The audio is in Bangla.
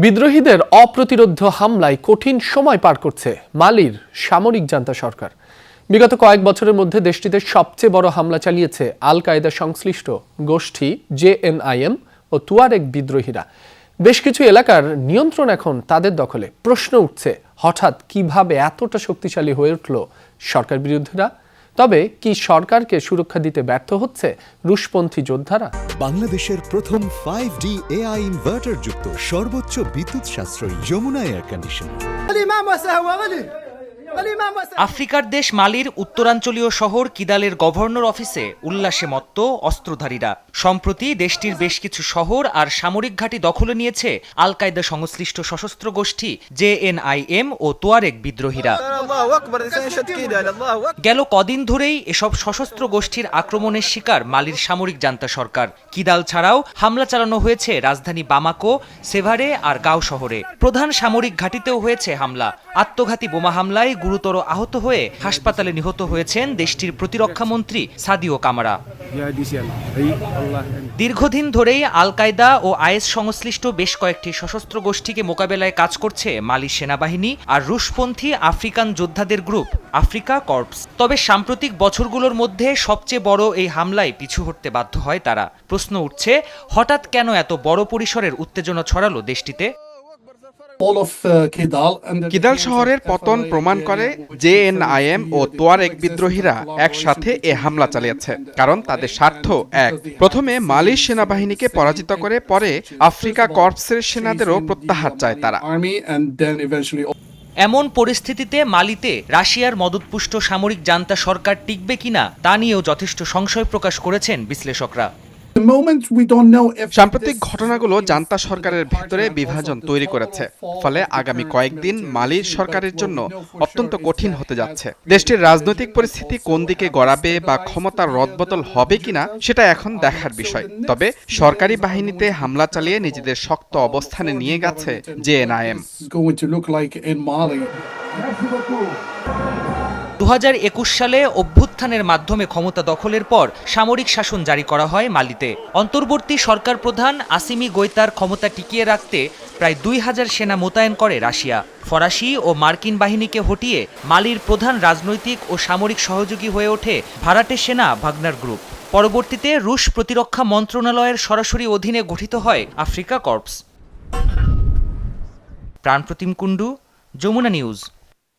বিদ্রোহীদের অপ্রতিরোধ্য হামলায় কঠিন সময় পার করছে মালির সামরিক জান্তা সরকার। বিগত কয়েক বছরের মধ্যে দেশটিতে সবচেয়ে বড় হামলা চালিয়েছে আল কায়েদা সংশ্লিষ্ট গোষ্ঠী জেএনআইএম ও তুয়ারেগ বিদ্রোহীরা। বেশ কিছু এলাকার নিয়ন্ত্রণ এখন তাদের দখলে। প্রশ্ন উঠছে, হঠাৎ কিভাবে এতটা শক্তিশালী হয়ে উঠল সরকার বিরোধীরা? তবে কি সরকারকে সুরক্ষা দিতে ব্যর্থ হচ্ছে রুশপন্থী যোদ্ধারা? বাংলাদেশের প্রথম 5D AI ইনভার্টার যুক্ত সর্বোচ্চ বিদ্যুৎ সাশ্রয়ী যমুনা এয়ার কন্ডিশনার। আফ্রিকার দেশ মালির উত্তরাঞ্চলীয় শহর কিদালের গভর্নর অফিসে উল্লাসে মত্ত অস্ত্রধারীরা। সম্প্রতি দেশটির বেশ কিছু শহর আর সামরিক ঘাঁটি দখলে নিয়েছে আল কায়েদা সংশ্লিষ্ট সশস্ত্র গোষ্ঠী জেএনআইএম ও তুয়ারেগ বিদ্রোহীরা। গেল কদিন ধরেই এসব সশস্ত্র গোষ্ঠীর আক্রমণের শিকার মালির সামরিক জান্তা সরকার। কিদাল ছাড়াও হামলা চালানো হয়েছে রাজধানী বামাকো, সেভারে আর গাও শহরে। প্রধান সামরিক ঘাঁটিতেও হয়েছে হামলা। আত্মঘাতী বোমা হামলায় গুরুতর আহত হয়ে হাসপাতালে নিহত হয়েছেন দেশটির প্রতিরক্ষা মন্ত্রী সাদিও কামারা। দীর্ঘদিন ধরেই আল কায়েদা ও আইএস সংশ্লিষ্ট বেশ কয়েকটি সশস্ত্র গোষ্ঠীকে মোকাবেলায় কাজ করছে মালি সেনাবাহিনী আর রুশপন্থী আফ্রিকান যোদ্ধাদের গ্রুপ আফ্রিকা কর্পস। তবে সাম্প্রতিক বছরগুলোর মধ্যে সবচেয়ে বড় এই হামলায় পিছু হটতে বাধ্য হয় তারা। প্রশ্ন উঠছে, হঠাৎ কেন এত বড় পরিসরের উত্তেজনা ছড়ালো দেশটিতে? কিদাল শহরের পতন প্রমাণ করে জেএনআইএম ও তুয়ারেগ বিদ্রোহীরা একসাথে এ হামলা চালিয়েছে, কারণ তাদের স্বার্থ এক। প্রথমে মালির সেনাবাহিনীকে পরাজিত করে পরে আফ্রিকা কর্পসের সেনাদেরও প্রত্যাহার চায় তারা। এমন পরিস্থিতিতে মালিতে রাশিয়ার মদতপুষ্ট সামরিক জান্তা সরকার টিকবে কিনা তা নিয়েও যথেষ্ট সংশয় প্রকাশ করেছেন বিশ্লেষকরা। সাম্প্রতিক ঘটনাগুলো জান্তা সরকারের ভেতরে বিভাজন তৈরি করেছে, ফলে আগামী কয়েকদিন মালির সরকারের জন্য অত্যন্ত কঠিন হতে যাচ্ছে। দেশটির রাজনৈতিক পরিস্থিতি কোন দিকে গড়াবে বা ক্ষমতার রদবদল হবে কিনা সেটা এখন দেখার বিষয়। তবে সরকারি বাহিনীতে হামলা চালিয়ে নিজেদের শক্ত অবস্থানে নিয়ে গেছে জেএনআইএম। 2021 সালে অভ্যুত্থানের মাধ্যমে ক্ষমতা দখলের পর সামরিক শাসন জারি করা হয় মালিতে। অন্তর্বর্তী সরকার প্রধান আসিমি গোইতার ক্ষমতা টিকিয়ে রাখতে প্রায় 2000 সেনা মোতায়েন করে রাশিয়া। ফরাসি ও মার্কিন বাহিনীকে হটিয়ে মালির প্রধান রাজনৈতিক ও সামরিক সহযোগী হয়ে ওঠে ভাড়াটে সেনা ভাগনার গ্রুপ। পরবর্তীতে রুশ প্রতিরক্ষা মন্ত্রণালয়ের সরাসরি অধীনে গঠিত হয় Africa corps. Pranpratim Kundu, Jamuna news.